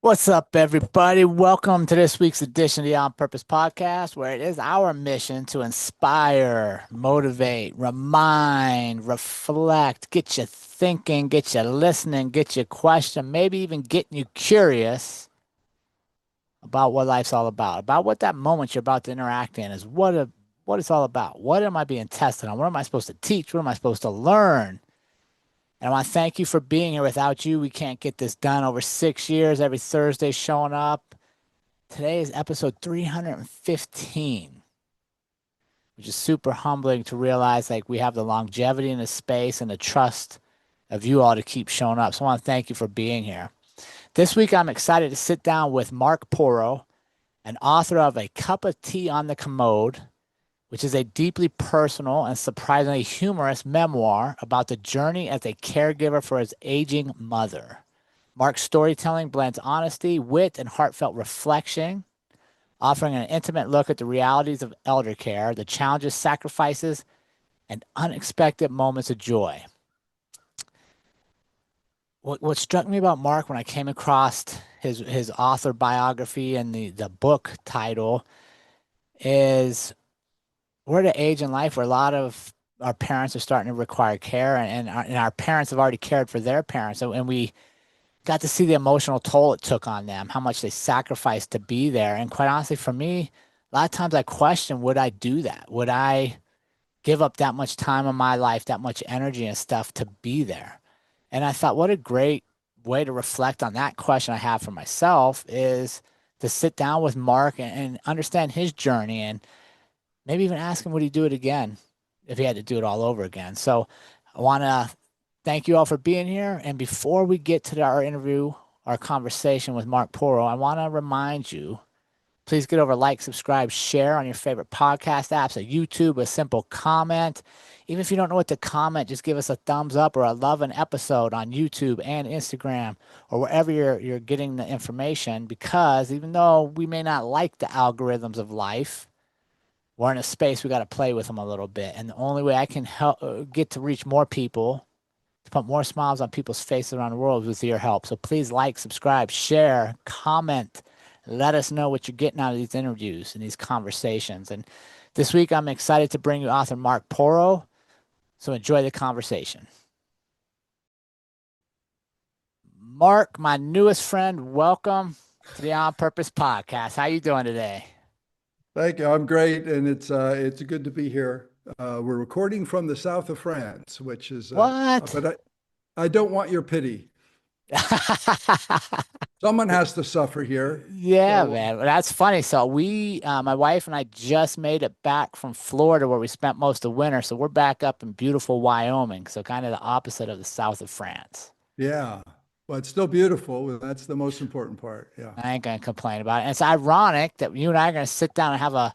What's up, everybody? Welcome to this week's edition of the On Purpose podcast, where it is our mission to inspire, motivate, remind, reflect, get you thinking, get you listening, get you questioning, maybe even getting you curious about what life's all about what that moment you're about to interact in is, what it's all about. What am I being tested on? What am I supposed to teach? What am I supposed to learn? And I want to thank you for being here. Without you, we can't get this done. Over 6 years, every Thursday showing up. Today is episode 315, which is super humbling to realize like we have the longevity in the space and the trust of you all to keep showing up. So I want to thank you for being here. This week, I'm excited to sit down with Mark Porro, an author of A Cup of Tea on the Commode, which is a deeply personal and surprisingly humorous memoir about the journey as a caregiver for his aging mother. Mark's storytelling blends honesty, wit, and heartfelt reflection, offering an intimate look at the realities of elder care, the challenges, sacrifices, and unexpected moments of joy. What struck me about Mark when I came across his author biography and the book title is we're at an age in life where a lot of our parents are starting to require care, and our parents have already cared for their parents. And we got to see the emotional toll it took on them, how much they sacrificed to be there. And quite honestly, for me, a lot of times I question, would I do that? Would I give up that much time in my life, that much energy and stuff to be there? And I thought, what a great way to reflect on that question I have for myself is to sit down with Mark and understand his journey and maybe even ask him would he do it again if he had to do it all over again. So I want to thank you all for being here. And before we get to our interview, our conversation with Mark Porro, I want to remind you, please get over, like, subscribe, share on your favorite podcast apps, a YouTube, a simple comment. Even if you don't know what to comment, just give us a thumbs up or a love an episode on YouTube and Instagram or wherever you're getting the information, because even though we may not like the algorithms of life, we're in a space we got to play with them a little bit. And the only way I can help get to reach more people, to put more smiles on people's faces around the world, is with your help. So please like, subscribe, share, comment. Let us know what you're getting out of these interviews and these conversations. And this week, I'm excited to bring you author Mark Porro. So enjoy the conversation. Mark, my newest friend, welcome to the On Purpose podcast. How you doing today? Thank you. I'm great, and it's good to be here. We're recording from the south of France, which is What? but I don't want your pity. Someone has to suffer here. Yeah, So man. Well, that's funny. So my wife and I just made it back from Florida where we spent most of winter. So we're back up in beautiful Wyoming. So kind of the opposite of the south of France. yeah, but it's still beautiful. That's the most important part. Yeah. I ain't gonna complain about it. And it's ironic that you and I are gonna sit down and have a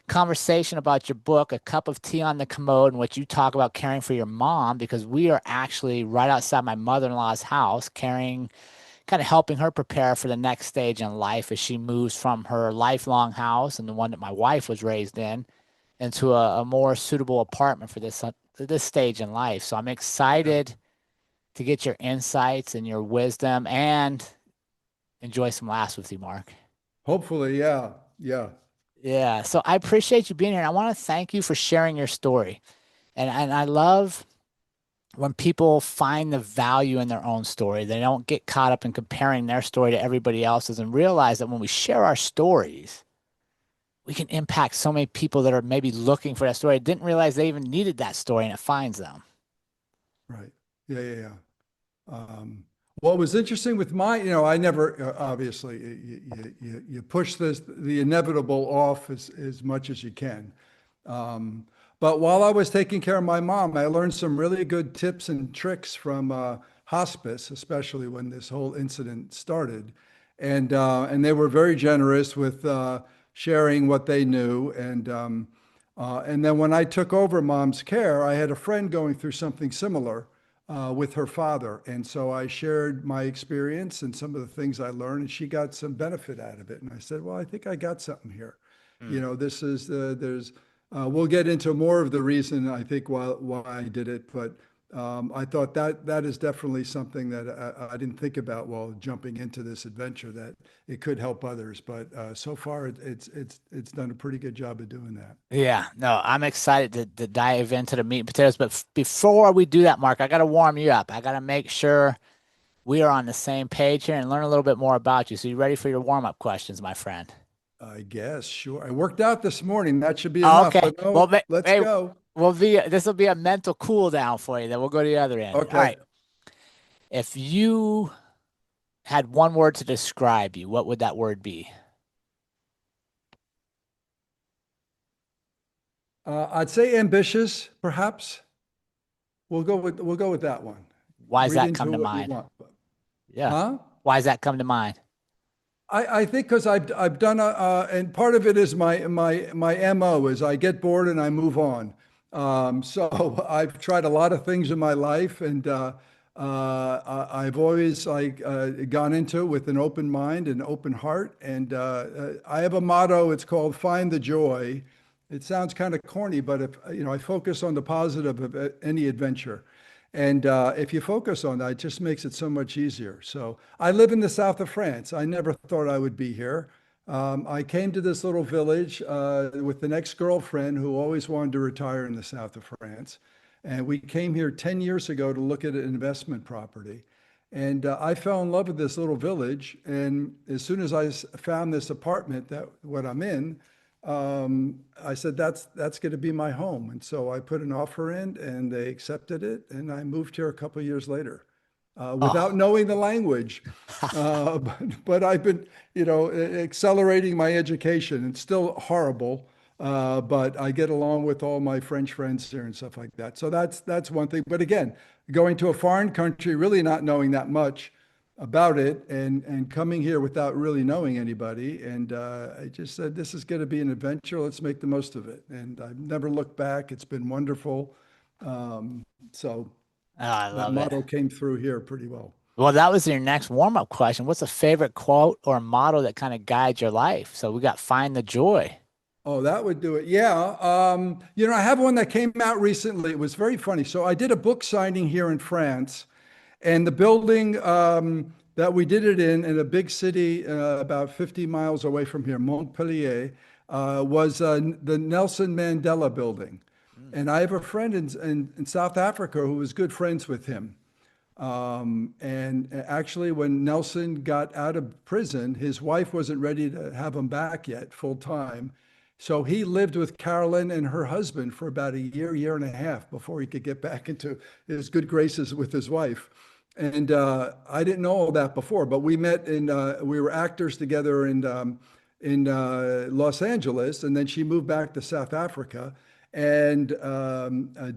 conversation about your book, A Cup of Tea on the Commode, in which you talk about caring for your mom, because we are actually right outside my mother-in-law's house, caring, kind of helping her prepare for the next stage in life as she moves from her lifelong house and the one that my wife was raised in into a more suitable apartment for this stage in life. So I'm Yeah. excited to get your insights and your wisdom and enjoy some laughs with you, Mark. Hopefully, yeah. Yeah. Yeah. So I appreciate you being here. And I want to thank you for sharing your story. And I love when people find the value in their own story. They don't get caught up in comparing their story to everybody else's and realize that when we share our stories, we can impact so many people that are maybe looking for that story, didn't realize they even needed that story, and it finds them. Right. Yeah, yeah, yeah. What was interesting with I never, obviously, you push the inevitable off as much as you can. Um, but while I was taking care of my mom, I learned some really good tips and tricks from hospice, especially when this whole incident started. And they were very generous with sharing what they knew. And then when I took over mom's care, I had a friend going through something similar with her father. And so I shared my experience and some of the things I learned, and she got some benefit out of it. And I said, well, I think I got something here. Mm. This is there's we'll get into more of the reason I think why I did it, but I thought that that is definitely something that I didn't think about while jumping into this adventure, that it could help others. But so far, it's done a pretty good job of doing that. Yeah, no, I'm excited to dive into the meat and potatoes. But before we do that, Mark, I got to warm you up. I got to make sure we are on the same page here and learn a little bit more about you. So you ready for your warm-up questions, my friend? I guess, sure. I worked out this morning. That should be Oh, enough. okay. But no, Well, let's hey, go. this will be a mental cool down for you. Then we'll go to the other end. All Okay. right. If you had one word to describe you, what would that word be? I'd say ambitious, perhaps. We'll go with that one. Why does Read that come into to what you mind? want. Yeah. Huh? Why does that come to mind? I think because I've done and part of it is my MO is I get bored and I move on. So I've tried a lot of things in my life, and I've always gone into it with an open mind and open heart. And I have a motto. It's called "Find the Joy." It sounds kind of corny, but if I focus on the positive of any adventure. And if you focus on that, it just makes it so much easier. So I live in the south of France. I never thought I would be here. I came to this little village with an ex-girlfriend who always wanted to retire in the south of France. And we came here 10 years ago to look at an investment property. And I fell in love with this little village. And as soon as found this apartment, that what I'm in, I said, that's going to be my home. And so I put an offer in and they accepted it. And I moved here a couple of years later without Oh, knowing the language. But I've been, accelerating my education. It's still horrible, but I get along with all my French friends here and stuff like that. So that's one thing. But again, going to a foreign country, really not knowing that much about it, and coming here without really knowing anybody. And I just said, this is going to be an adventure. Let's make the most of it. And I've never looked back. It's been wonderful. So I that love it. motto came through here pretty well. Well, that was your next warm-up question. What's a favorite quote or motto that kind of guides your life? So we got find the joy. Oh, that would do it. Yeah. I have one that came out recently. It was very funny. So I did a book signing here in France, and the building that we did it in a big city about 50 miles away from here, Montpellier, was the Nelson Mandela building. Mm. And I have a friend in South Africa who was good friends with him. And actually, when Nelson got out of prison, his wife wasn't ready to have him back yet full time. So he lived with Carolyn and her husband for about a year and a half before he could get back into his good graces with his wife. And I didn't know all that before, but we met we were actors together in Los Angeles, and then she moved back to South Africa and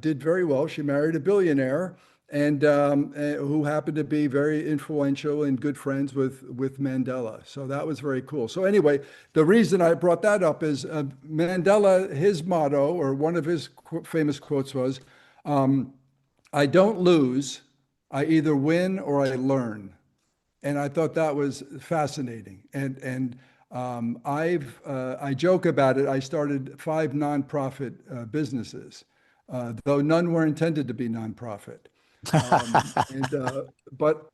did very well. She married a billionaire, and who happened to be very influential and good friends with Mandela. So that was very cool. So anyway, the reason I brought that up is Mandela, his motto, or one of his famous quotes was, "I don't lose. I either win or I learn." And I thought that was fascinating. And I joke about it. I started 5 nonprofit businesses, though none were intended to be nonprofit. And but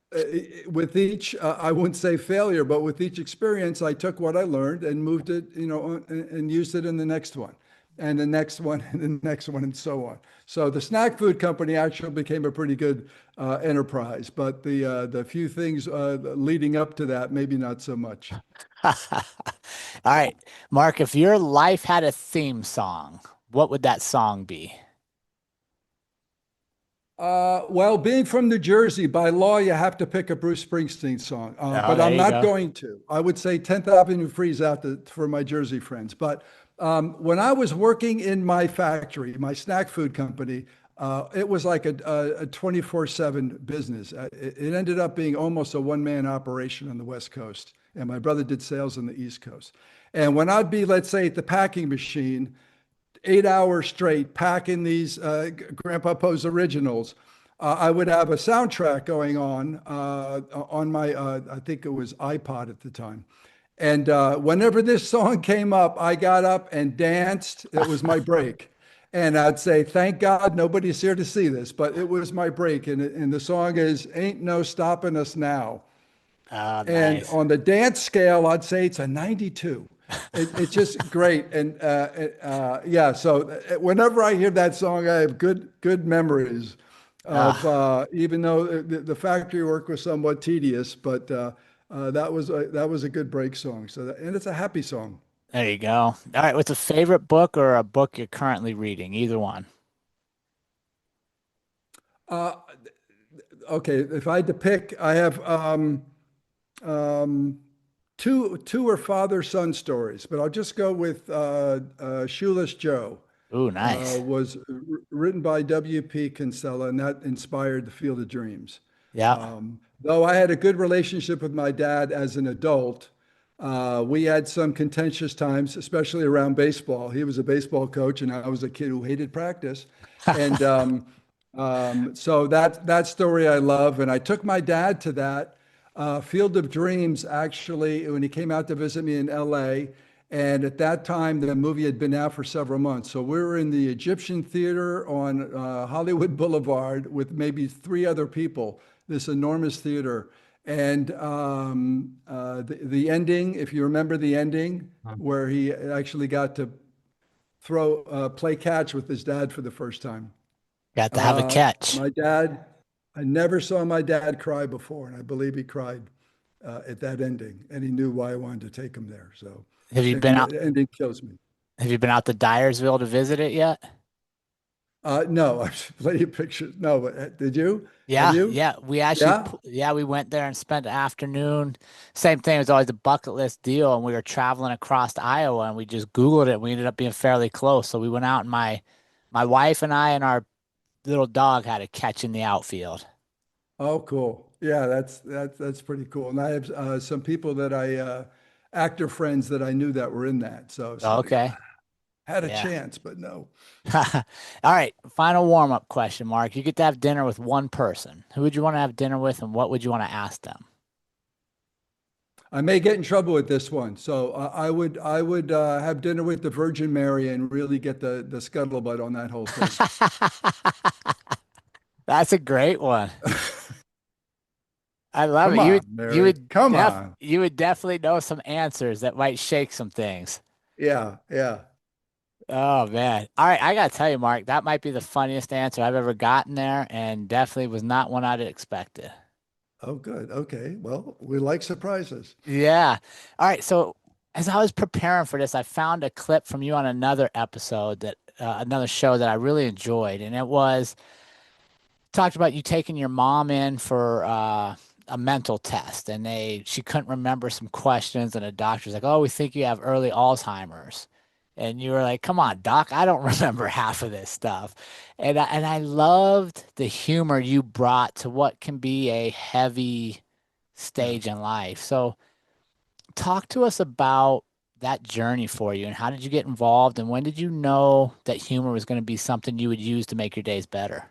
with each, I wouldn't say failure, but with each experience, I took what I learned and moved it, and used it in the next one, and the next one, and the next one, and so on. So the snack food company actually became a pretty good enterprise, but the few things leading up to that, maybe not so much. All right, Mark, if your life had a theme song, what would that song be? Well, being from New Jersey, by law, you have to pick a Bruce Springsteen song, Oh, but there I'm you not go. going to. I would say 10th Avenue Freeze out for my Jersey friends. But when I was working in my factory, my snack food company, it was like a 24/7 business. It ended up being almost a one-man operation on the West Coast, and my brother did sales on the East Coast. And when I'd be, let's say, at the packing machine, 8 hours straight packing these Grandpa Poe's originals. I would have a soundtrack going on my, I think it was iPod at the time. And whenever this song came up, I got up and danced. It was my break. And I'd say, thank God nobody's here to see this, but it was my break. And the song is Ain't No Stopping Us Now. Oh, And nice. on the dance scale, I'd say it's a 92. It's just great. And yeah, so whenever I hear that song, I have good memories of, Ah, even though the factory work was somewhat tedious, but that was a good break song. And it's a happy song. there you go. All right, what's a favorite book or a book you're currently reading? Either one. Uh, okay, if I had to pick, I have um, two are father-son stories, but I'll just go with Shoeless Joe. Ooh, nice. Was written by W.P. Kinsella, and that inspired The Field of Dreams. Yeah. Though I had a good relationship with my dad as an adult, we had some contentious times, especially around baseball. He was a baseball coach, and I was a kid who hated practice. And so that story I love, and I took my dad to that Field of Dreams actually when he came out to visit me in L.A. And at that time, the movie had been out for several months. So we were in the Egyptian Theater on Hollywood Boulevard with maybe three other people, this enormous theater. And the ending, if you remember the ending, where he actually got to play catch with his dad for the first time. Got to have a catch. My dad, I never saw my dad cry before, and I believe he cried at that ending, and he knew why I wanted to take him there. So, Have you been and out the ending kills me. have you been out to Dyersville to visit it yet? No, I've plenty of pictures. No, but did you? Have Yeah, you? yeah. We actually, Yeah. yeah, we went there and spent the afternoon. Same thing. It was always a bucket list deal, and we were traveling across Iowa, and we just Googled it. We ended up being fairly close, so we went out, and my wife and I and our little dog had a catch in the outfield. Oh, cool. Yeah, that's pretty cool. And I have some people that actor friends that I knew that were in that. So I was thinking, Okay, had a yeah. chance, but no. All right, final warm-up question, Mark. You get to have dinner with one person. Who would you want to have dinner with, and what would you want to ask them? I may get in trouble with this one. So I would have dinner with the Virgin Mary and really get the scuttlebutt on that whole thing. That's a great one. I love Come it. on, Mary. Come on. You would definitely know some answers that might shake some things. Yeah, yeah. Oh man. All right, I gotta tell you, Mark, that might be the funniest answer I've ever gotten there, and definitely was not one I'd expected. Oh, good. Okay. Well, we like surprises. Yeah. All right, so as I was preparing for this, I found a clip from you on another episode that another show that I really enjoyed, and it was talked about you taking your mom in for a mental test, and she couldn't remember some questions, and the doctor's like, "Oh, we think you have early Alzheimer's," and you were like, "Come on, doc, I don't remember half of this stuff," and I loved the humor you brought to what can be a heavy Yeah. stage in life. So, talk to us about that journey for you, and how did you get involved, and when did you know that humor was going to be something you would use to make your days better?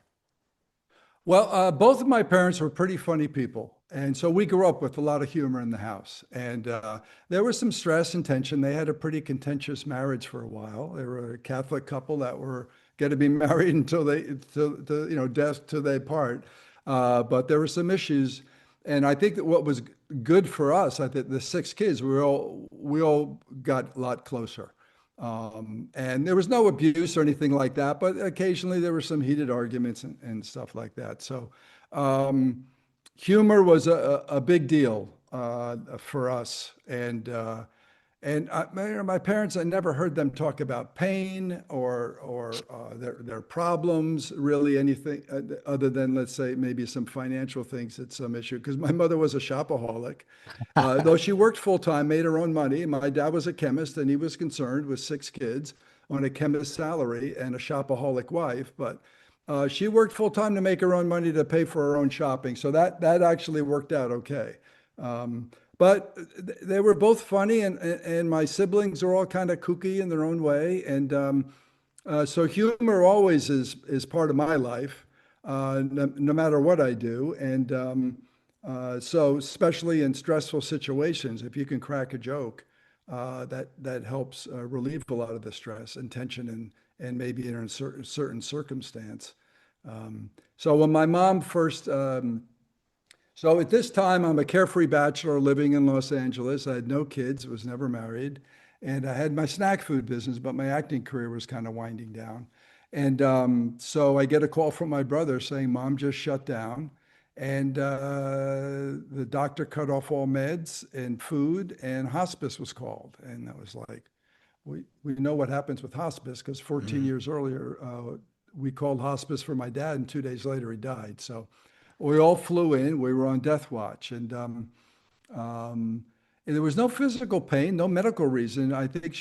Well, both of my parents were pretty funny people. And so we grew up with a lot of humor in the house. And there was some stress and tension. They had a pretty contentious marriage for a while. They were a Catholic couple that were going to be married until death till they part. But there were some issues. And I think that what was good for us, I think the six kids, we all got a lot closer. And there was no abuse or anything like that, but occasionally there were some heated arguments and stuff like that. So um, humor was a big deal for us. And my parents, I never heard them talk about pain or their problems, really anything other than, let's say, maybe some financial things at some issue. Because my mother was a shopaholic, though she worked full time, made her own money. My dad was a chemist, and he was concerned with six kids on a chemist's salary and a shopaholic wife. But she worked full time to make her own money to pay for her own shopping. So that actually worked out okay. Um, but they were both funny, and my siblings are all kind of kooky in their own way. And so humor always is part of my life, no matter what I do. And so especially in stressful situations, if you can crack a joke, that helps relieve a lot of the stress and tension and maybe in a certain circumstance. So when my mom first, so at this time, I'm a carefree bachelor living in Los Angeles. I had no kids, was never married, and I had my snack food business, but my acting career was kind of winding down. And so I get a call from my brother saying, Mom just shut down. And the doctor cut off all meds and food, and hospice was called. And I was like, we know what happens with hospice because 14 Mm. years earlier, we called hospice for my dad, and 2 days later, he died. So we all flew in. We were on death watch, um, and there was no physical pain, no medical reason. I think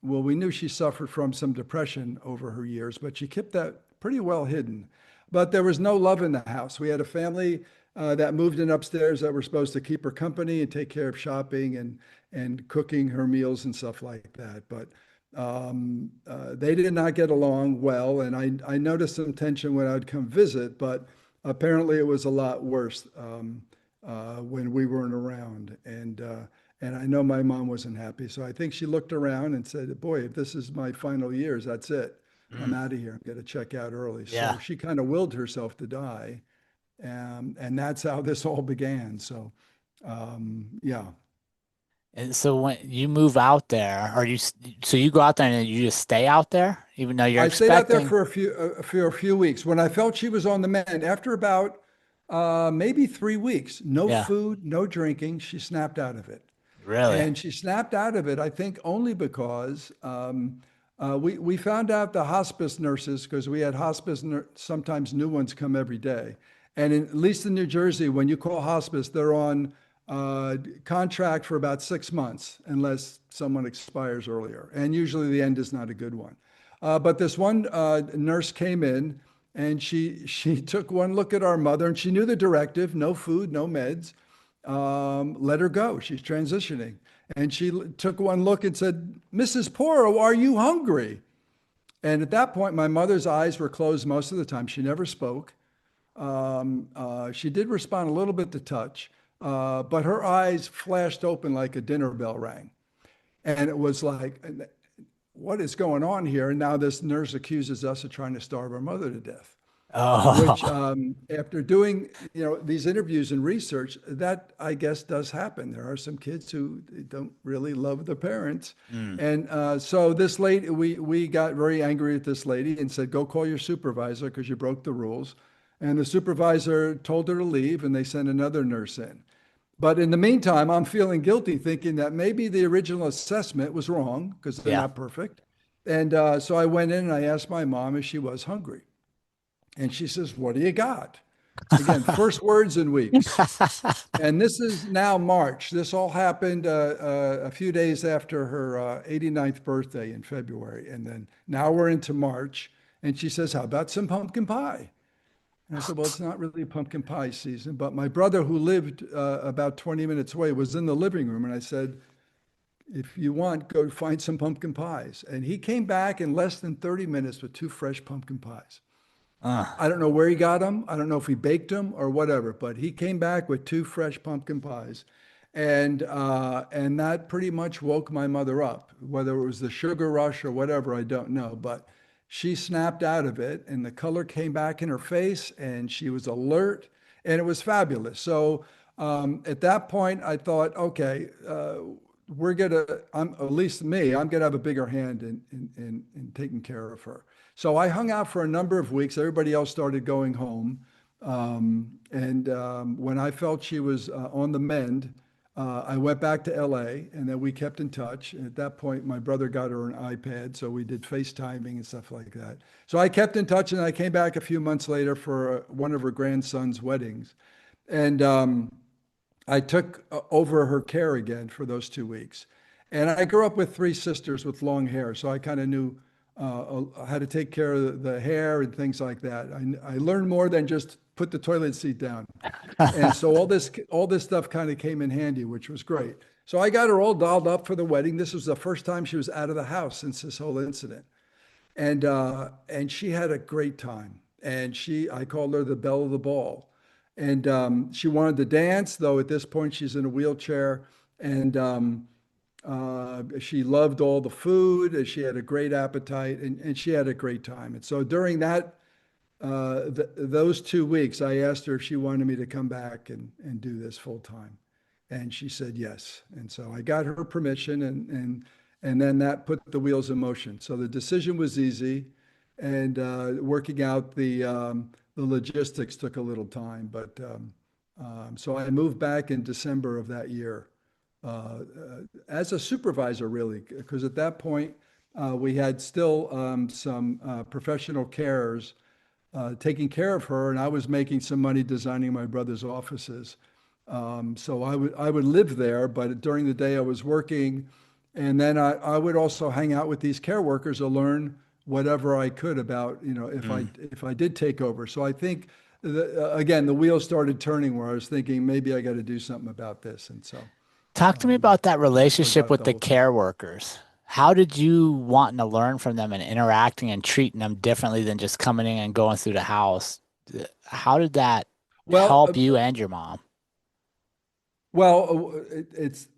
well, we knew she suffered from some depression over her years, but she kept that pretty well hidden. But there was no love in the house. We had a family that moved in upstairs that were supposed to keep her company and take care of shopping and cooking her meals and stuff like that. But they did not get along well, and I noticed some tension when I'd come visit, but apparently it was a lot worse when we weren't around. And I know my mom wasn't happy. So I think she looked around and said, boy, if this is my final years, that's it. I'm Mm. out of here. I'm going to check out early. So Yeah. she kind of willed herself to die. And that's how this all began. So, yeah. And so when you move out there, so you go out there and you just stay out there, even though you're I stayed out there expecting, for a few weeks. When I felt she was on the mend, after about maybe 3 weeks, no yeah, food, no drinking, she snapped out of it. really. And she snapped out of it, I think, only because we found out the hospice nurses, because we had sometimes new ones come every day. And at least in New Jersey, when you call hospice, they're on contract for about 6 months, unless someone expires earlier. And usually the end is not a good one. But this one nurse came in and she took one look at our mother and she knew the directive, no food, no meds. Let her go. She's transitioning. And she took one look and said, Mrs. Porro, are you hungry? And at that point, my mother's eyes were closed most of the time. She never spoke. She did respond a little bit to touch, but her eyes flashed open like a dinner bell rang. And it was like, what is going on here? And now this nurse accuses us of trying to starve our mother to death, which Oh, after doing, these interviews and research, that I guess does happen. There are some kids who don't really love the parents. mm. And so this lady, we got very angry at this lady and said, go call your supervisor because you broke the rules. And the supervisor told her to leave and they sent another nurse in. But in the meantime, I'm feeling guilty thinking that maybe the original assessment was wrong because they're Yeah. not perfect. And so I went in and I asked my mom if she was hungry. And she says, what do you got? Again, first words in weeks. And this is now March. This all happened a few days after her 89th birthday in February. And then now we're into March. And she says, how about some pumpkin pie? And I said, well, it's not really pumpkin pie season. But my brother, who lived about 20 minutes away, was in the living room. And I said, if you want, go find some pumpkin pies. And he came back in less than 30 minutes with two fresh pumpkin pies. Uh, I don't know where he got them. I don't know if he baked them or whatever, but he came back with two fresh pumpkin pies. And that pretty much woke my mother up. Whether it was the sugar rush or whatever, I don't know. But she snapped out of it and the color came back in her face and she was alert and it was fabulous. So at that point, I thought, okay, at least me, I'm gonna have a bigger hand in taking care of her. So I hung out for a number of weeks. Everybody else started going home. And when I felt she was on the mend, I went back to LA and then we kept in touch. And at that point, my brother got her an iPad. So we did FaceTiming and stuff like that. So I kept in touch and I came back a few months later for one of her grandson's weddings. And I took over her care again for those 2 weeks. And I grew up with three sisters with long hair. So I kind of knew how to take care of the hair and things like that. I learned more than just put the toilet seat down. And so all this stuff kind of came in handy, which was great. So I got her all dolled up for the wedding. This was the first time she was out of the house since this whole incident. And she had a great time. And I called her the belle of the ball. And she wanted to dance, though at this point she's in a wheelchair. And She loved all the food, and she had a great appetite, and she had a great time. And so during those 2 weeks, I asked her if she wanted me to come back and do this full time. And she said yes. And so I got her permission, and then that put the wheels in motion. So the decision was easy, and working out the logistics took a little time. But so I moved back in December of that year as a supervisor, really, because at that point we had still some professional carers taking care of her, and I was making some money designing my brother's offices. So I would live there, but during the day I was working, and then I would also hang out with these care workers to learn whatever I could about, if I did take over. So I think again, the wheels started turning where I was thinking maybe I got to do something about this, and so Talk to me about that that's what relationship got with the the whole thing. care workers. How did you want to learn from them and interacting and treating them differently than just coming in and going through the house? How did that Well, help you and your mom? it's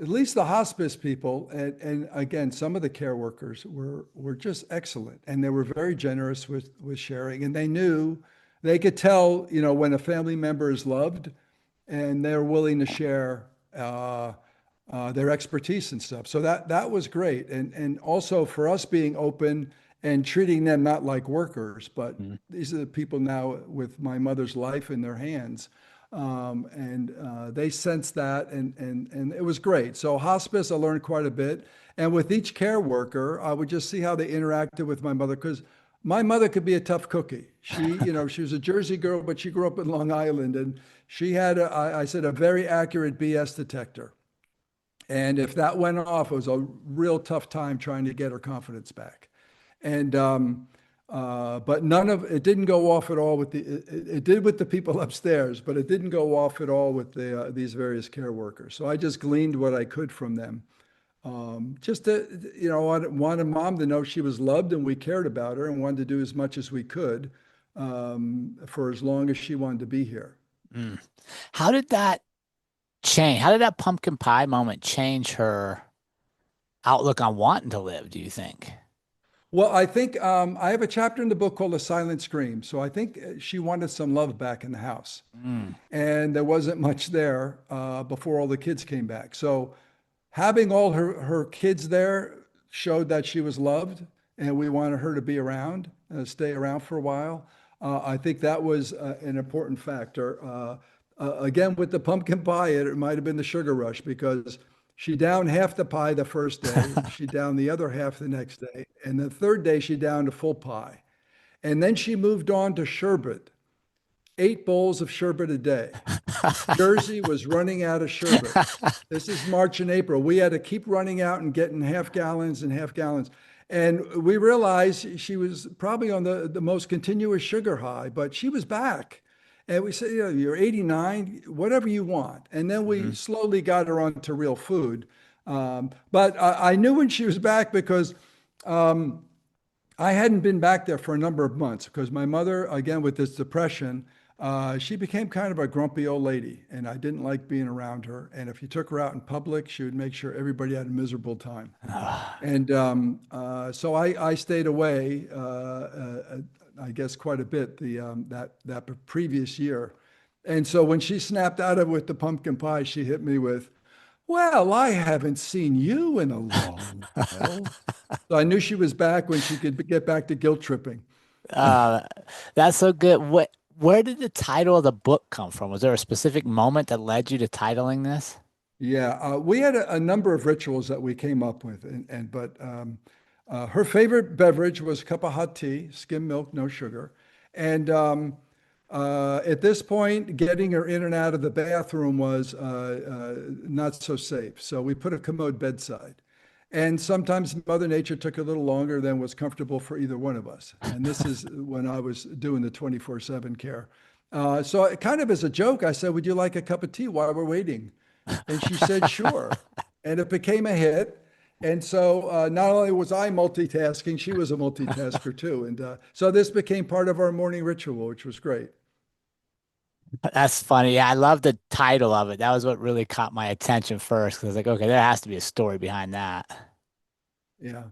at least the hospice people, and again, some of the care workers were just excellent, and they were very generous with sharing, and they knew they could tell, when a family member is loved, and they're willing to share their expertise and stuff. So that was great, and also for us being open and treating them not like workers, but Mm. these are the people now with my mother's life in their hands. And they sensed that, and it was great. So hospice, I learned quite a bit. And with each care worker, I would just see how they interacted with my mother, because my mother could be a tough cookie. She was a Jersey girl, but she grew up in Long Island, and she had, I said, a very accurate BS detector. And if that went off, it was a real tough time trying to get her confidence back. And but none of it didn't go off at all with it did with the people upstairs, but it didn't go off at all with these various care workers. So I just gleaned what I could from them. Just to, I wanted mom to know she was loved and we cared about her, and wanted to do as much as we could for as long as she wanted to be here. Mm. How did that change? How did that pumpkin pie moment change her outlook on wanting to live, do you think? Well, I think I have a chapter in the book called A Silent Scream. So I think she wanted some love back in the house. Mm. And there wasn't much there before all the kids came back. So having all her kids there showed that she was loved, and we wanted her to be around, stay around for a while. I think that was an important factor. Again, with the pumpkin pie, it might have been the sugar rush, because she downed half the pie the first day, she downed the other half the next day, and the third day she downed a full pie. And then she moved on to sherbet, 8 bowls of sherbet a day. Jersey was running out of sherbet. This is March and April. We had to keep running out and getting half gallons and half gallons. And we realized she was probably on the most continuous sugar high, but she was back. And we said, you're 89, whatever you want. And then we Mhm. slowly got her onto real food. But I knew when she was back, because um, I hadn't been back there for a number of months, because my mother, again, with this depression, she became kind of a grumpy old lady, and I didn't like being around her. And if you took her out in public, she would make sure everybody had a miserable time. And so I stayed away, I guess, quite a bit that previous year. And so when she snapped out of it with the pumpkin pie, she hit me with, "Well, I haven't seen you in a long while." So I knew she was back when she could get back to guilt tripping. Uh, that's so good. Where did the title of the book come from? Was there a specific moment that led you to titling this? Yeah, we had a number of rituals that we came up with, but her favorite beverage was a cup of hot tea, skim milk, no sugar. And at this point, getting her in and out of the bathroom was not so safe. So we put a Commode bedside. And sometimes Mother Nature took a little longer than was comfortable for either one of us. And this is when I was doing the 24/7 care. So kind of as a joke, I said, "Would you like a cup of tea while we're waiting?" And she said, "Sure." And it became a hit. And so not only was I multitasking, she was a multitasker too. And so this became part of our morning ritual, which was great. That's funny. Yeah, I love the title of it. That was what really caught my attention first. 'Cause I was like, okay, there has to be a story behind that. Yeah.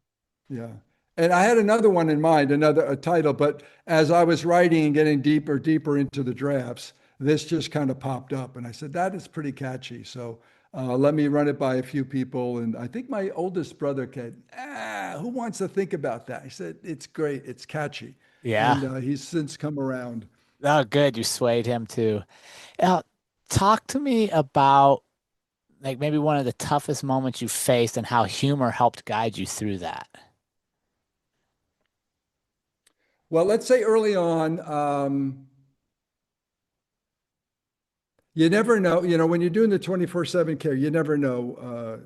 Yeah. And I had another one in mind, another a title, but as I was writing and getting deeper into the drafts, this just kind of popped up. And I said, that is pretty catchy. So let me run it by a few people. And I think my oldest brother said, who wants to think about that? I said, it's great. It's catchy. And Yeah. he's since come around. Oh, good. You swayed him too. Now, talk to me about like maybe one of the toughest moments you faced and how humor helped guide you through that. Well, let's say early on, you never know, when you're doing the 24/7 care, you never know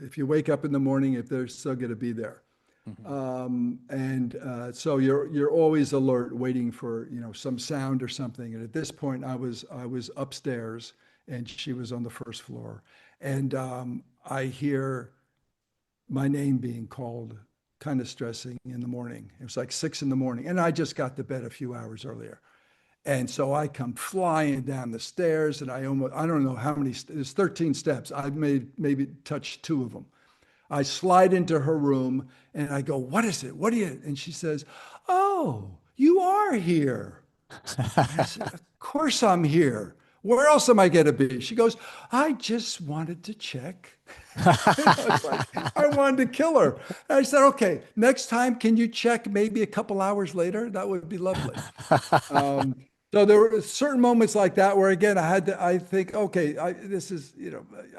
if you wake up in the morning, if they're still going to be there. Mhm. And so you're always alert, waiting for, some sound or something. And at this point, I was upstairs and she was on the first floor. And I hear my name being called, kind of stressing in the morning. It was like 6 in the morning. And I just got to bed a few hours earlier. And so I come flying down the stairs and I don't know how many, there's 13 steps. I've maybe touched two of them. I slide into her room and I go, what is it? What are you? And she says, oh, you are here. And I said, of course I'm here. Where else am I going to be? She goes, I just wanted to check. It's like, I wanted to kill her. And I said, okay, next time, can you check maybe a couple hours later? That would be lovely. Um, so there were certain moments like that where again I think, okay, this is,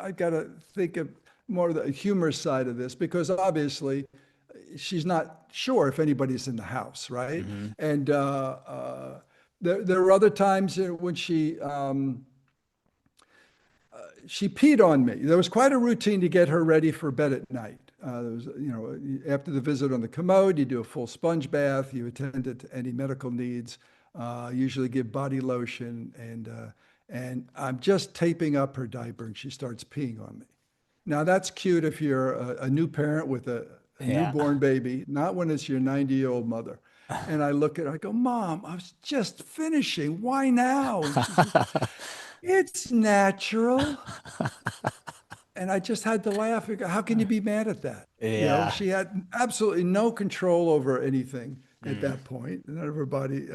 I got to think of more of the humorous side of this because obviously she's not sure if anybody's in the house, right? Mhm. And there were other times when she peed on me. There was quite a routine to get her ready for bed at night. There was, after the visit on the commode, you do a full sponge bath, you attend to any medical needs, usually give body lotion, and I'm just taping up her diaper, and she starts peeing on me. Now that's cute if you're a new parent with a Yeah. newborn baby, not when it's your 90-year-old mother. And I look at her, I go, Mom, I was just finishing. Why now? And she says, it's natural. And I just had to laugh. I go, how can you be mad at that? Yeah. She had absolutely no control over anything at Mm. that point. None of her body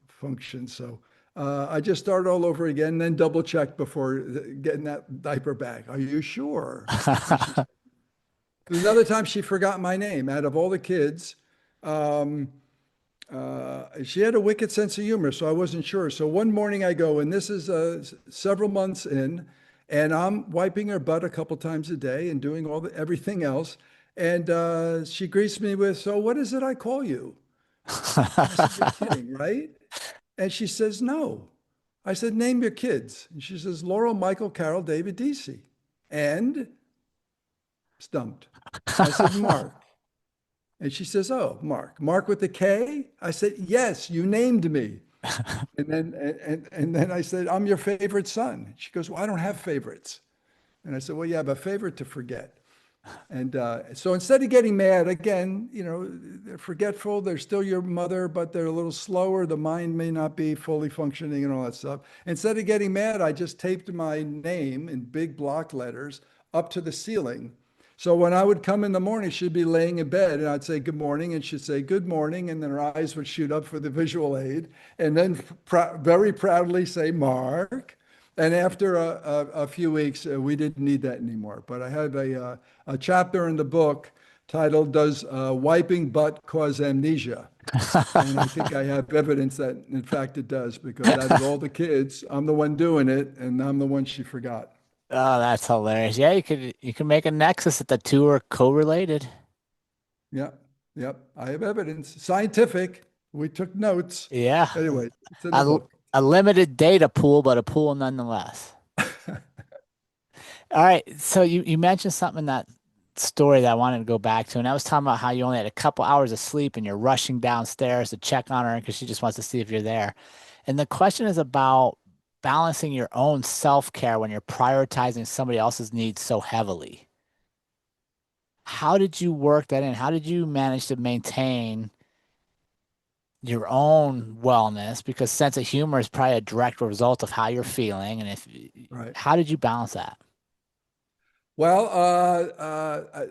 functioned. So I just started all over again, and then double checked before getting that diaper back. Are you sure? And another time she forgot my name. Out of all the kids, um, she had a wicked sense of humor, so I wasn't sure. So one morning I go, and this is several months in, and I'm wiping her butt a couple times a day and doing everything else. And she greets me with, "So what is it I call you?" And I said, "You're kidding, right?" And she says, "No." I said, "Name your kids." And she says, "Laurel, Michael, Carol, David, DC." And stumped. I said, "Mark." And she says, "Oh, Mark. Mark with the K?" I said, "Yes, you named me." And then I said, "I'm your favorite son." She goes, "Well, I don't have favorites." And I said, "Well, you have a favorite to forget." And so instead of getting mad, again, they're forgetful. They're still your mother, but they're a little slower. The mind may not be fully functioning and all that stuff. Instead of getting mad, I just taped my name in big block letters up to the ceiling. So when I would come in the morning, she'd be laying in bed and I'd say, good morning. And she'd say, good morning. And then her eyes would shoot up for the visual aid. And then very proudly say, Mark. And after a few weeks, we didn't need that anymore. But I had a chapter in the book titled, Does Wiping Butt Cause Amnesia? And I think I have evidence that, in fact, it does, because out of all the kids, I'm the one doing it, and I'm the one she forgot. Oh, that's hilarious. Yeah, you could make a nexus that the two are correlated. Yep, yep. I have evidence. Scientific. We took notes. Yeah. Anyway, it's in the A, book. a limited data pool, but a pool nonetheless. All right. So you mentioned something in that story that I wanted to go back to, and I was talking about how you only had a couple hours of sleep and you're rushing downstairs to check on her because she just wants to see if you're there. And the question is about balancing your own self-care when you're prioritizing somebody else's needs so heavily. How did you work that in? How did you manage to maintain your own wellness because sense of humor is probably a direct result of how you're feeling. And if, Right. how did you balance that? Well,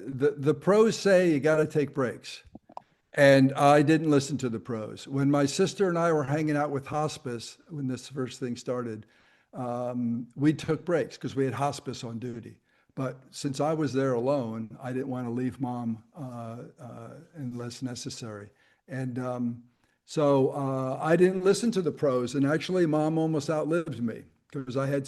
the pros say you got to take breaks. And I didn't listen to the pros. When my sister and I were hanging out with hospice, when this first thing started, we took breaks because we had hospice on duty. But since I was there alone, I didn't want to leave mom unless necessary. And I didn't listen to the pros. And actually, mom almost outlived me because I had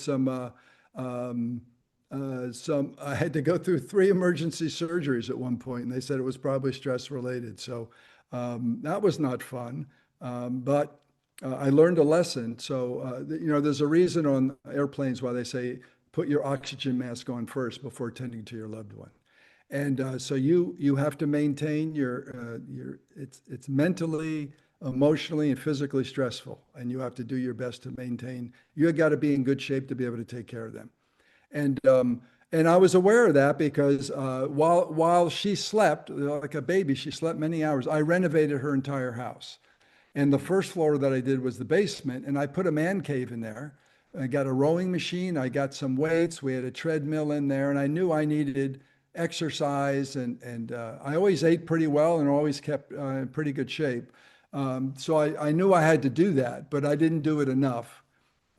I had to go through three emergency surgeries at one point, and they said it was probably stress related. So that was not fun. But I learned a lesson. So, there's a reason on airplanes why they say put your oxygen mask on first before tending to your loved one. And so you have to maintain it's mentally, emotionally, and physically stressful, and you have to do your best to maintain. You got to be in good shape to be able to take care of them. And I was aware of that because while she slept like a baby, she slept many hours. I renovated her entire house. And the first floor that I did was the basement, and I put a man cave in there. I got a rowing machine, I got some weights, we had a treadmill in there, and I knew I needed exercise, and I always ate pretty well and always kept in pretty good shape. So I knew I had to do that, but I didn't do it enough.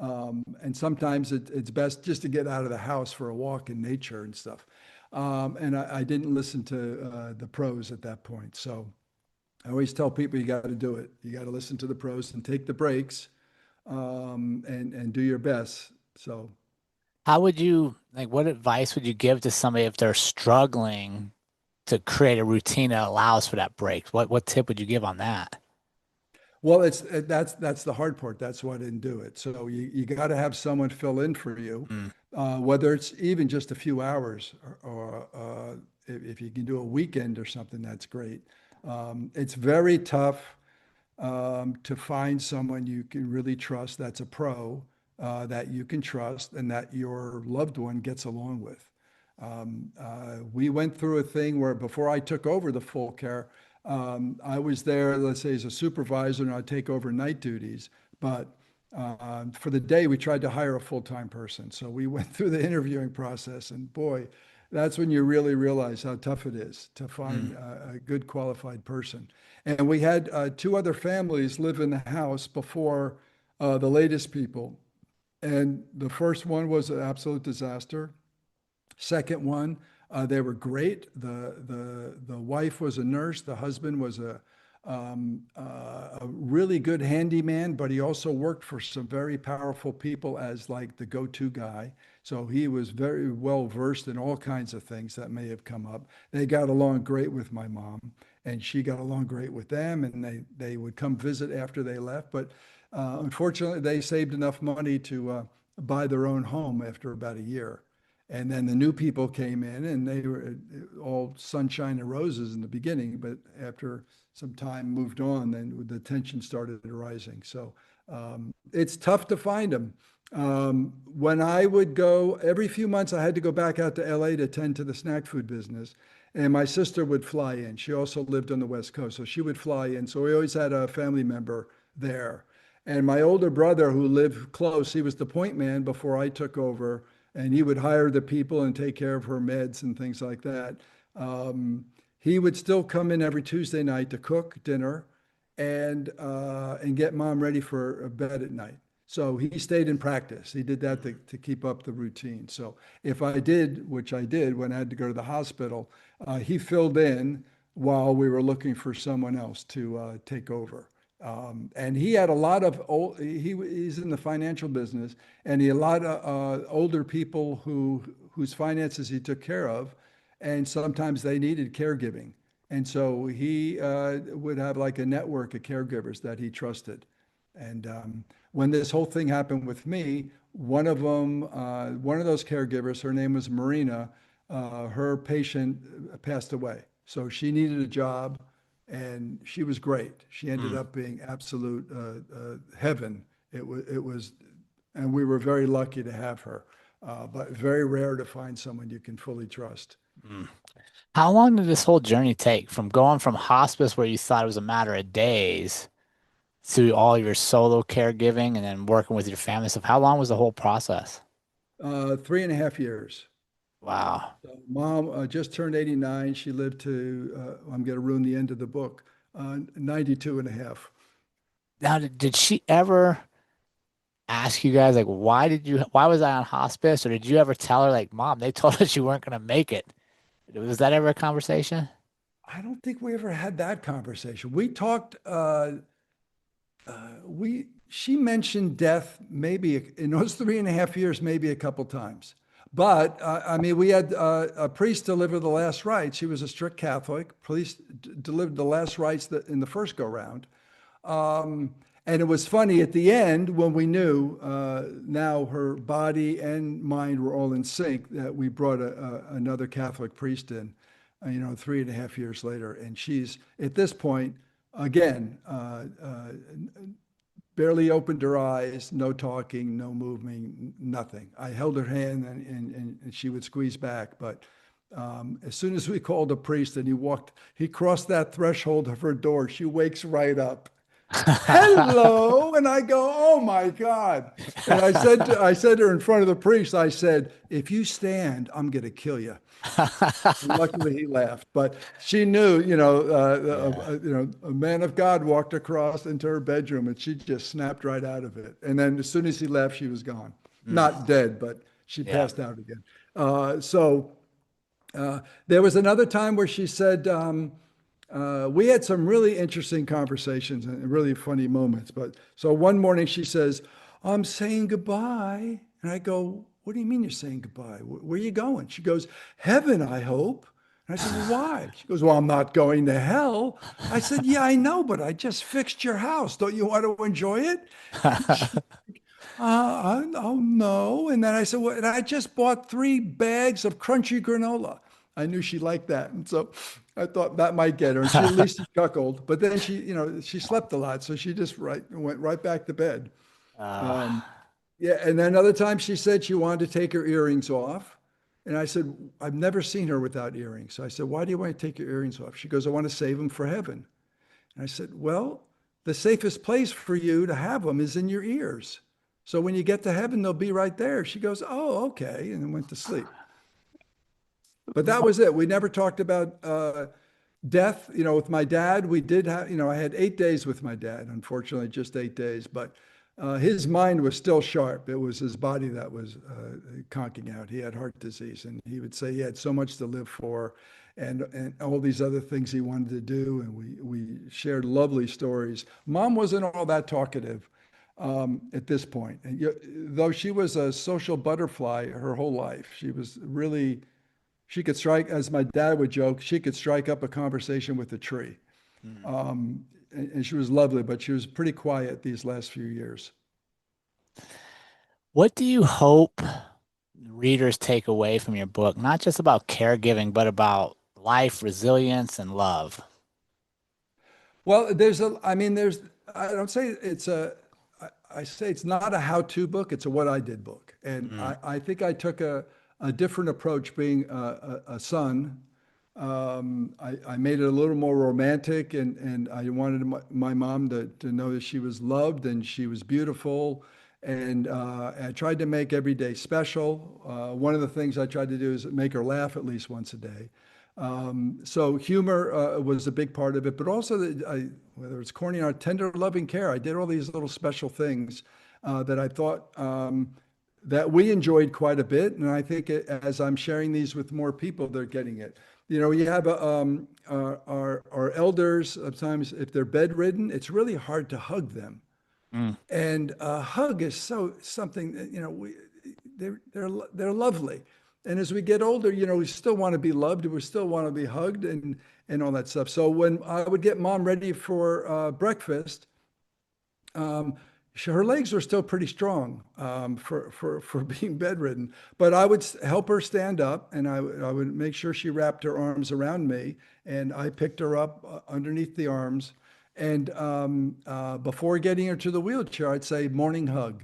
And sometimes it's best just to get out of the house for a walk in nature and stuff. And I didn't listen to the pros at that point. So I always tell people you got to do it. You got to listen to the pros and take the breaks, and do your best. So, How would you, like, what advice would you give to somebody if they're struggling to create a routine that allows for that break? What tip would you give on that? well, that's the hard part. That's why I didn't do it. So you got to have someone fill in for you, Mm. whether it's even just a few hours, or if you can do a weekend or something, that's great. It's very tough to find someone you can really trust that's a pro, that you can trust and that your loved one gets along with. We went through a thing where before I took over the full care, I was there, let's say, as a supervisor, and I'd take over night duties. But for the day, we tried to hire a full-time person. So we went through the interviewing process, and boy, that's when you really realize how tough it is to find Mm. a good qualified person. And we had two other families live in the house before the latest people. And the first one was an absolute disaster. Second one, they were great. The wife was a nurse. The husband was a really good handyman, but he also worked for some very powerful people as like the go-to guy. So he was very well versed in all kinds of things that may have come up. They got along great with my mom, and she got along great with them, and they would come visit after they left. But unfortunately, they saved enough money to buy their own home after about a year. And then the new people came in, and they were all sunshine and roses in the beginning, but after some time moved on, then the tension started rising. So it's tough to find them. When I would go, every few months, I had to go back out to LA to tend to the snack food business. And my sister would fly in. She also lived on the West Coast, so she would fly in. So we always had a family member there. And my older brother, who lived close, he was the point man before I took over, and he would hire the people and take care of her meds and things like that. He would still come in every Tuesday night to cook dinner and get mom ready for bed at night. So he stayed in practice. He did that to keep up the routine. So if I did, which I did when I had to go to the hospital, he filled in while we were looking for someone else to take over. And he had a lot of he's in the financial business, and he had a lot of older people whose finances he took care of, and sometimes they needed caregiving. And so he would have like a network of caregivers that he trusted. And when this whole thing happened with me, one of those caregivers, her name was Marina, her patient passed away. So she needed a job, and she was great. She ended Mm. up being absolute heaven. It was, and we were very lucky to have her, but very rare to find someone you can fully trust. Mm. How long did this whole journey take from going from hospice where you thought it was a matter of days through all your solo caregiving and then working with your family stuff. How long was the whole process? 3.5 years. Wow. So mom just turned 89. She lived to, I'm going to ruin the end of the book, 92 and a half. Now, did she ever ask you guys like why was I on hospice? Or did you ever tell her like, Mom, they told us you weren't gonna make it? Was that ever a conversation? I don't think we ever had that conversation. We talked, she mentioned death maybe in those 3.5 years, maybe a couple times. But I mean, we had a priest deliver the last rites. She was a strict Catholic. Priest delivered the last rites that in the first go round. And it was funny at the end when we knew now her body and mind were all in sync that we brought another Catholic priest in, 3.5 years later. And she's at this point, again, barely opened her eyes, no talking, no moving, nothing. I held her hand and she would squeeze back. But as soon as we called a priest and he crossed that threshold of her door, she wakes right up. Hello. And I go, oh my God. And I said to her in front of the priest, I said, if you stand, I'm going to kill you. And luckily he laughed, but she knew, Yeah. a man of God walked across into her bedroom and she just snapped right out of it. And then as soon as he left, she was gone, Mm. not dead, but she Yeah. passed out again. So there was another time where she said, we had some really interesting conversations and really funny moments. But so one morning she says, I'm saying goodbye. And I go, what do you mean you're saying goodbye? Where are you going? She goes, heaven, I hope. And I said, well, why? She goes, well, I'm not going to hell. I said, yeah, I know, but I just fixed your house. Don't you want to enjoy it? And she, oh no. And then I said, well, and I just bought 3 bags of crunchy granola. I knew she liked that. And so I thought that might get her. And she at least chuckled. But then she slept a lot. So she just went right back to bed. Uh, Um, yeah. And then another time she said she wanted to take her earrings off. And I said, I've never seen her without earrings. So I said, why do you want to take your earrings off? She goes, I want to save them for heaven. And I said, well, the safest place for you to have them is in your ears. So when you get to heaven, they'll be right there. She goes, oh, okay. And then went to sleep. But that was it. We never talked about death. With my dad, we did have, I had 8 days with my dad, unfortunately, just 8 days. But his mind was still sharp. It was his body that was conking out. He had heart disease, and he would say he had so much to live for, and all these other things he wanted to do. And we shared lovely stories. Mom wasn't all that talkative at this point, and though she was a social butterfly her whole life, she was really. She could strike, as my dad would joke, she could strike up a conversation with a tree. mm. And she was lovely, but she was pretty quiet these last few years. What do you hope readers take away from your book? Not just about caregiving, but about life, resilience, and love. Well, I don't say I say it's not a how-to book, it's a what I did book. And Mm. I think I took a different approach being a son. I made it a little more romantic, and I wanted my mom to know that she was loved and she was beautiful. And I tried to make every day special. One of the things I tried to do is make her laugh at least once a day. So humor was a big part of it, but also whether it's corny or tender, loving care, I did all these little special things that I thought that we enjoyed quite a bit. And I think as I'm sharing these with more people, they're getting it. You have our elders, sometimes if they're bedridden, it's really hard to hug them. Mm. And a hug is something that, they're lovely. And as we get older, we still want to be loved. We still want to be hugged and all that stuff. So when I would get mom ready for breakfast, um, her legs were still pretty strong for being bedridden, but I would help her stand up, and I would make sure she wrapped her arms around me, and I picked her up underneath the arms, and before getting her to the wheelchair, I'd say morning hug,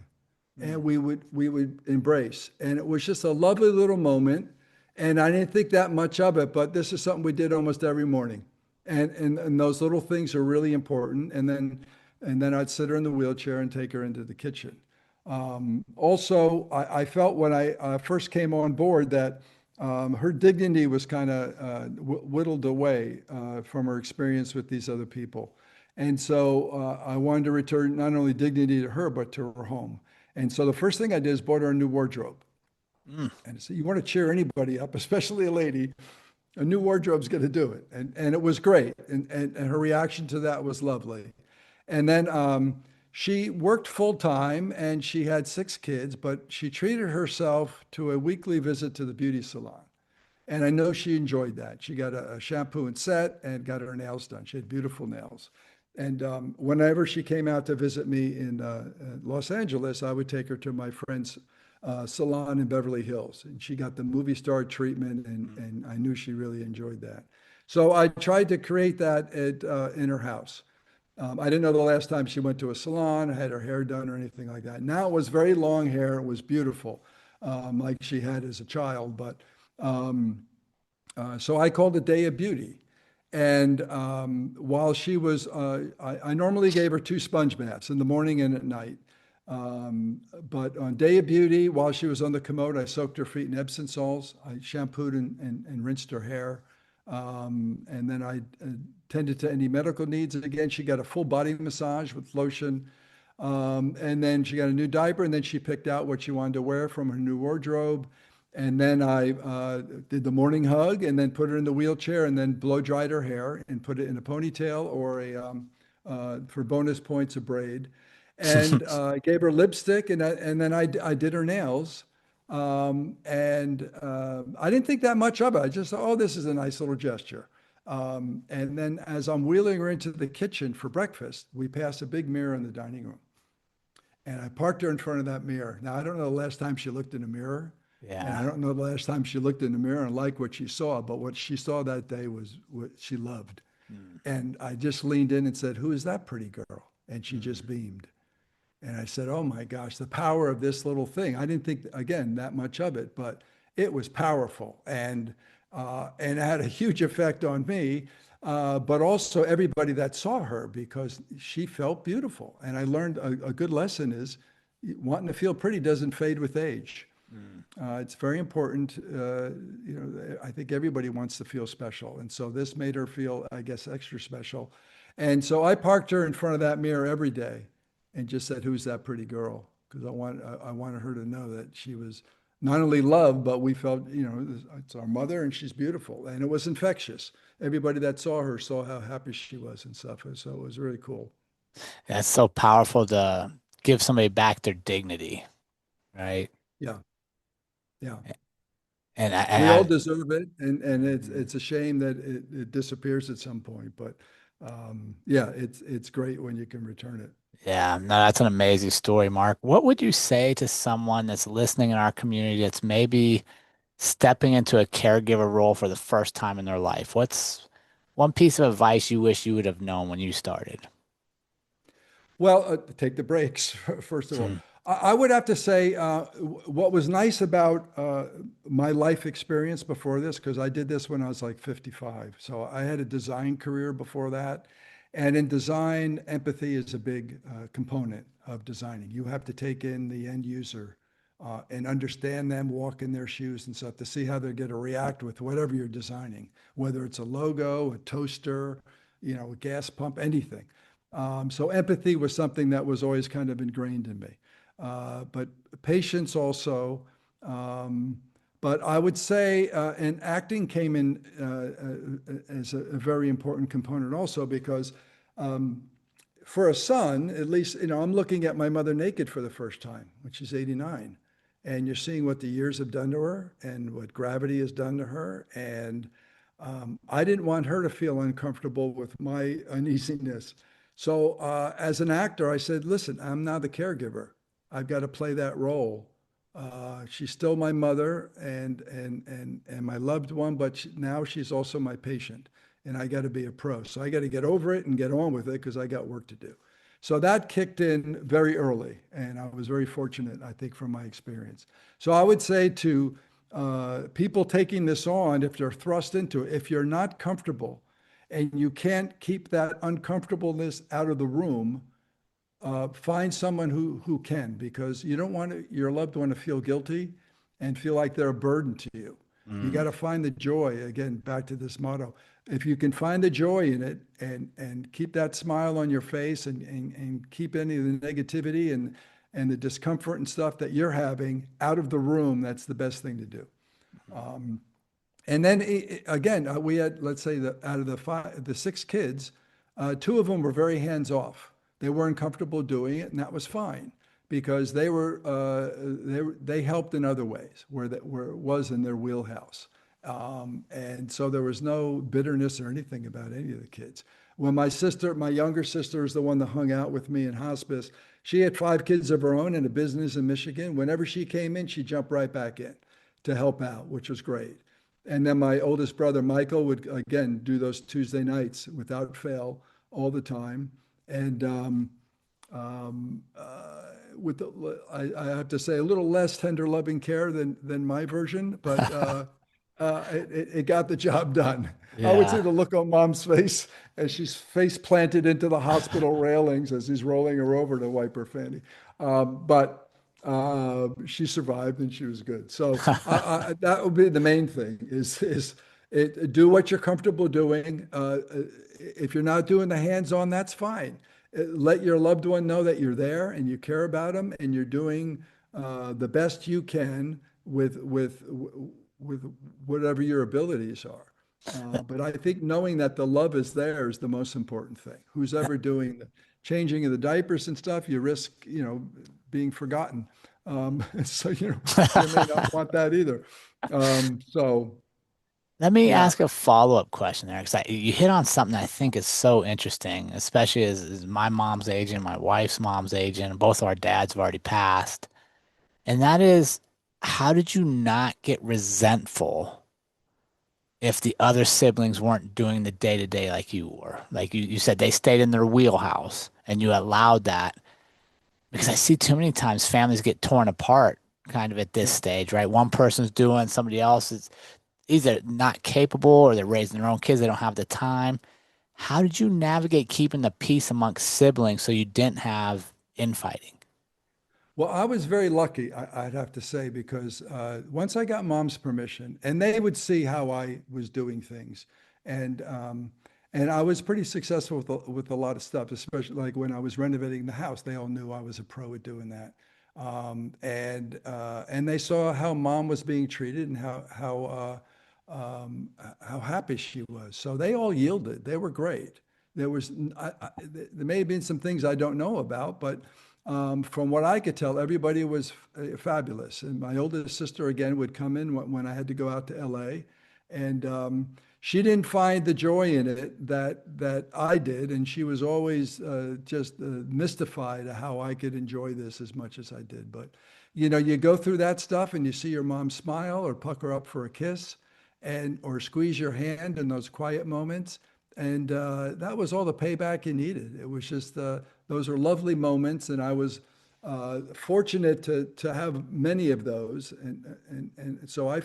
and Mm. we would embrace, and it was just a lovely little moment, and I didn't think that much of it, but this is something we did almost every morning, and those little things are really important, and then And then I'd sit her in the wheelchair and take her into the kitchen. Also, I felt when I first came on board that her dignity was kind of whittled away from her experience with these other people. And so I wanted to return not only dignity to her, but to her home. And so the first thing I did is bought her a new wardrobe. Mm. And so you want to cheer anybody up, especially a lady, a new wardrobe's going to do it. And it was great. And her reaction to that was lovely. And then she worked full time and she had 6 kids, but she treated herself to a weekly visit to the beauty salon. And I know she enjoyed that. She got a shampoo and set and got her nails done. She had beautiful nails. And whenever she came out to visit me in Los Angeles, I would take her to my friend's salon in Beverly Hills. And she got the movie star treatment, and I knew she really enjoyed that. So I tried to create that in her house. I didn't know the last time she went to a salon, had her hair done or anything like that. Now it was very long hair. It was beautiful, like she had as a child. But so I called it Day of Beauty. And while she was, I normally gave her 2 sponge baths in the morning and at night. But on Day of Beauty, while she was on the Commode, I soaked her feet in Epsom salts. I shampooed and rinsed her hair. And then I tended to any medical needs. And again, she got a full body massage with lotion. And then she got a new diaper. And then she picked out what she wanted to wear from her new wardrobe. And then I did the morning hug and then put her in the wheelchair and then blow dried her hair and put it in a ponytail or for bonus points, a braid. And gave her lipstick and then I did her nails. I didn't think that much of it. I just thought, oh, this is a nice little gesture. And then as I'm wheeling her into the kitchen for breakfast, we passed a big mirror in the dining room. And I parked her in front of that mirror. Now, I don't know the last time she looked in a mirror. And I Yeah. don't know the last time she looked in the mirror and liked what she saw, but what she saw that day was what she loved. Mm. And I just leaned in and said, "Who is that pretty girl?" And she just Mm. beamed. And I said, "Oh my gosh, the power of this little thing." I didn't think, again, that much of it, but it was powerful. And it had a huge effect on me, but also everybody that saw her because she felt beautiful. And I learned a good lesson is wanting to feel pretty doesn't fade with age. Mm. It's very important. I think everybody wants to feel special. And so this made her feel, I guess, extra special. And so I parked her in front of that mirror every day and just said, "Who's that pretty girl?" Because I wanted her to know that she was not only loved, but we felt, it's our mother and she's beautiful. And it was infectious. Everybody that saw her saw how happy she was and stuff. So it was really cool. That's so powerful to give somebody back their dignity, right? Yeah. Yeah. And We all I deserve it, and Mhm. it's a shame that it disappears at some point. But yeah, it's great when you can return it. Yeah, no, that's an amazing story, Mark. What would you say to someone that's listening in our community that's maybe stepping into a caregiver role for the first time in their life? What's one piece of advice you wish you would have known when you started? Well, take the breaks first of all. Hmm. I would have to say what was nice about my life experience before this, because I did this when I was like 55. So I had a design career before that. And in design, empathy is a big component of designing. You have to take in the end user and understand them, walk in their shoes and stuff to see how they're going to react with whatever you're designing, whether it's a logo, a toaster, a gas pump, anything. So empathy was something that was always kind of ingrained in me. But patience also. But I would say, and acting came in as a very important component also because um, for a son, at least, I'm looking at my mother naked for the first time when she's 89. And you're seeing what the years have done to her and what gravity has done to her. And I didn't want her to feel uncomfortable with my uneasiness. So as an actor, I said, "Listen, I'm now the caregiver. I've got to play that role. She's still my mother and my loved one, but now she's also my patient, and I got to be a pro. So I got to get over it and get on with it because I got work to do." So that kicked in very early, and I was very fortunate, I think, from my experience. So I would say to people taking this on, if they're thrust into it, if you're not comfortable and you can't keep that uncomfortableness out of the room, find someone who can, because you don't want your loved one to feel guilty and feel like they're a burden to you. You got Mm. to find the joy. Again, back to this motto. If you can find the joy in it and keep that smile on your face and keep any of the negativity and the discomfort and stuff that you're having out of the room, that's the best thing to do. Um, and then again, we had, let's say, out of the six kids, two of them were very hands off. They weren't comfortable doing it, and that was fine because they helped in other ways where it was in their wheelhouse. And so there was no bitterness or anything about any of the kids. When my younger sister is the one that hung out with me in hospice, she had five kids of her own and a business in Michigan. Whenever she came in, she jumped right back in to help out, which was great. And then my oldest brother, Michael, would again do those Tuesday nights without fail all the time. And um, with I have to say, a little less tender loving care than my version, but it got the job done. I would see Yeah. the look on mom's face as she's face planted into the hospital railings as he's rolling her over to wipe her fanny. But she survived and she was good. So that would be the main thing do what you're comfortable doing. If you're not doing the hands-on, that's fine. Let your loved one know that you're there and you care about them and you're doing the best you can with whatever your abilities are. But I think knowing that the love is there is the most important thing. Who's ever doing the changing of the diapers and stuff, you risk, being forgotten. So, you may not want that either. So, Let me yeah. ask a follow-up question there, because you hit on something I think is so interesting, especially as my mom's aging, my wife's mom's aging, and both our dads have already passed. And that is, how did you not get resentful if the other siblings weren't doing the day-to-day like you were? Like you said, they stayed in their wheelhouse and you allowed that. Because I see too many times families get torn apart kind of at this Yeah. stage, right? One person's doing, somebody else is either not capable or they're raising their own kids, they don't have the time. How did you navigate keeping the peace amongst siblings so you didn't have infighting? Well, I was very lucky, I'd have to say, because once I got mom's permission, and they would see how I was doing things, and um, and I was pretty successful with a lot of stuff, especially like when I was renovating the house. They all knew I was a pro at doing that, and they saw how mom was being treated and how happy she was. So they all yielded. They were great. There may have been some things I don't know about, but from what I could tell, everybody was fabulous. And my oldest sister again would come in when I had to go out to LA, and she didn't find the joy in it that I did, and she was always just mystified at how I could enjoy this as much as I did. But you go through that stuff, and you see your mom smile or pucker up for a kiss, and or squeeze your hand in those quiet moments. And that was all the payback you needed. It was just those are lovely moments, and I was fortunate to have many of those. And so I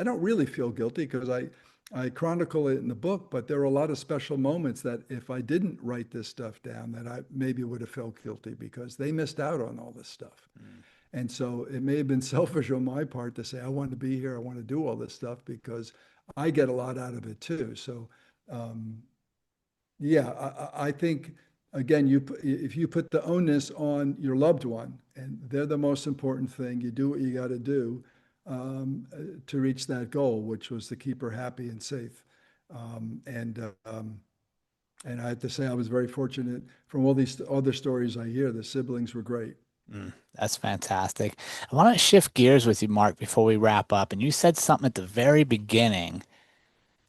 don't really feel guilty because I chronicle it in the book, but there were a lot of special moments that if I didn't write this stuff down, that I maybe would have felt guilty because they missed out on all this stuff. Mm. And so it may have been selfish on my part to say, I want to be here, I want to do all this stuff because I get a lot out of it too. So, um, yeah, I think, again, if you put the onus on your loved one and they're the most important thing, you do what you got to do to reach that goal, which was to keep her happy and safe. Um, and, uh, um, and I have to say, I was very fortunate from all these other stories I hear. The siblings were great. That's fantastic. I want to shift gears with you, Mark, before we wrap up. And you said something at the very beginning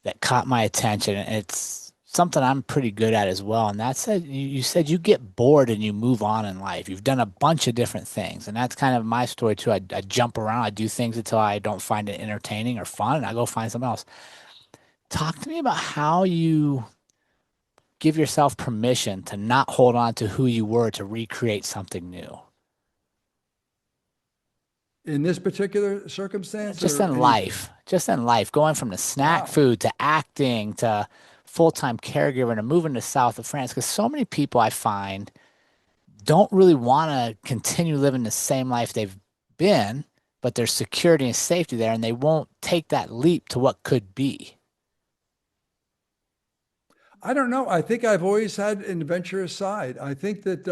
that caught my attention, and it's something I'm pretty good at as well. And that's that you said you get bored and you move on in life. You've done a bunch of different things, and that's kind of my story too. I jump around, I do things until I don't find it entertaining or fun, and I go find something else. Talk to me about how you give yourself permission to not hold on to who you were to recreate something new. In this particular circumstance or anything? Just in life, going from the snack Wow. food to acting to full-time caregiver to moving to south of France. Because so many people I find don't really want to continue living the same life they've been, but there's security and safety there, and they won't take that leap to what could be. I don't know. I think I've always had an adventurous side. I think that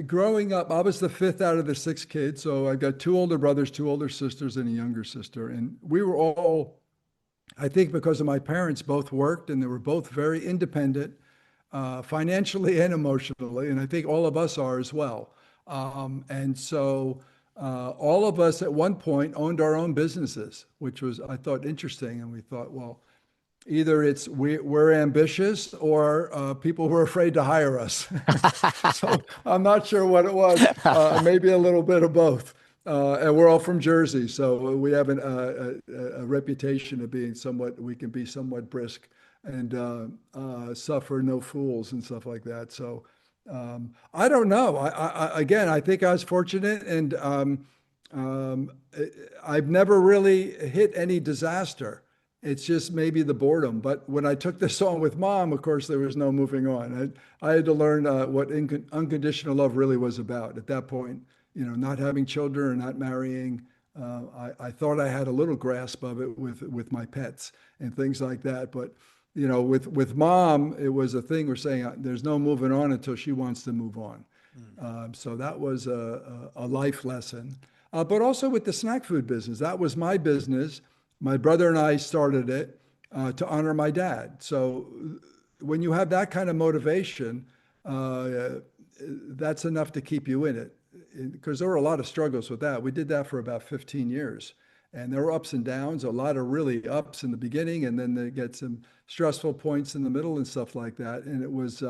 growing up, I was the fifth out of the six kids. So I've got two older brothers, two older sisters, and a younger sister. And we were all, I think, because of my parents, both worked and they were both very independent, financially and emotionally. And I think all of us are as well. And so all of us at one point owned our own businesses, which was, I thought, interesting. And we thought, well, either we're ambitious or people were afraid to hire us. So I'm not sure what it was. Maybe a little bit of both. And we're all from Jersey, so we have a reputation of being somewhat. We can be somewhat brisk and suffer no fools and stuff like that. So I don't know. Again, I think I was fortunate, and um, I've never really hit any disaster. It's just maybe the boredom. But when I took this on with mom, of course, there was no moving on. I had to learn what unconditional love really was about at that point. Not having children or not marrying. I thought I had a little grasp of it with my pets and things like that. But with mom, it was a thing we're saying there's no moving on until she wants to move on. So that was a life lesson. But also with the snack food business, that was my business. My brother and I started it to honor my dad. So when you have that kind of motivation, that's enough to keep you in it. Because there were a lot of struggles with that. We did that for about 15 years. And there were ups and downs, a lot of really ups in the beginning, and then they get some stressful points in the middle and stuff like that. And it was,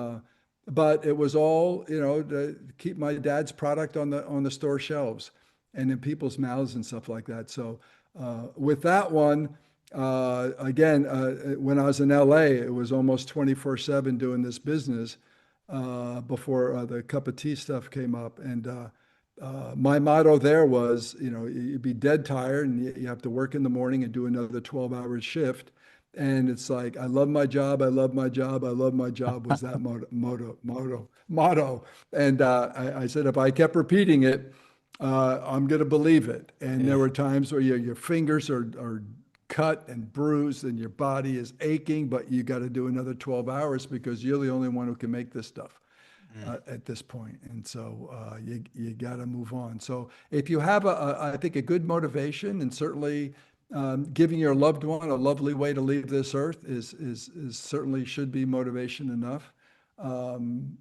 but it was all, to keep my dad's product on the store shelves and in people's mouths and stuff like that. So with that one, again, when I was in LA, it was almost 24/7 doing this business before the cup of tea stuff came up. And my motto there was, you'd be dead tired and you have to work in the morning and do another 12-hour shift. And it's like, I love my job. I love my job. I love my job was that motto. And I said, if I kept repeating it, I'm going to believe it. And there Yeah. were times where your fingers are cut and bruised and your body is aching, but you got to do another 12 hours because you're the only one who can make this stuff Mm. at this point. And so you got to move on. So if you have I think a good motivation, and certainly giving your loved one a lovely way to leave this earth is certainly should be motivation enough. Um,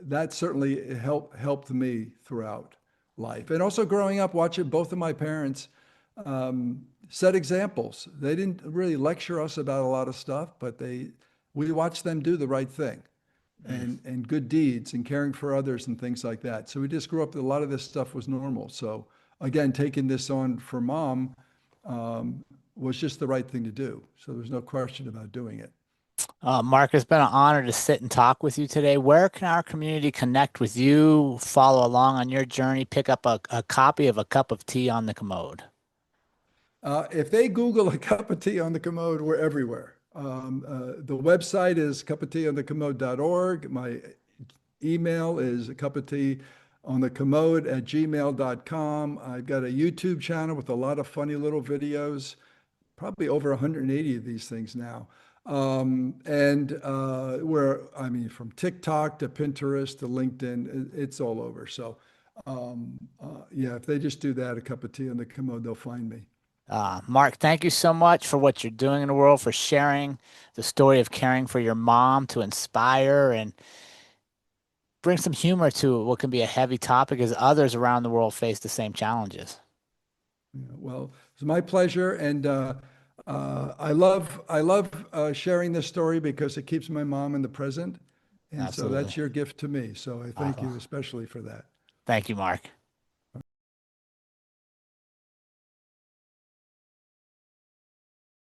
that certainly helped me throughout life. And also growing up, watching both of my parents set examples. They didn't really lecture us about a lot of stuff, but we watched them do the right thing Mm. and good deeds and caring for others and things like that. So we just grew up, a lot of this stuff was normal. So again, taking this on for mom was just the right thing to do. So there's no question about doing it. Mark, it's been an honor to sit and talk with you today. Where can our community connect with you, follow along on your journey, pick up a copy of A Cup of Tea on the Commode? If they Google a cup of tea on the commode, we're everywhere. The website is cupofteeonthecommode.org. My email is a cup of tea on the commode at gmail.com. I've got a YouTube channel with a lot of funny little videos, probably over 180 of these things now. And I mean, from TikTok to Pinterest to LinkedIn, it's all over. So, yeah, if they just do that, a cup of tea on the commode, they'll find me. Mark, thank you so much for what you're doing in the world, for sharing the story of caring for your mom to inspire and bring some humor to what can be a heavy topic as others around the world face the same challenges. Yeah, well, it's my pleasure, and I love sharing this story because it keeps my mom in the present, and so Absolutely. that's your gift to me. So I thank Uh, you especially for that. Thank you, Mark.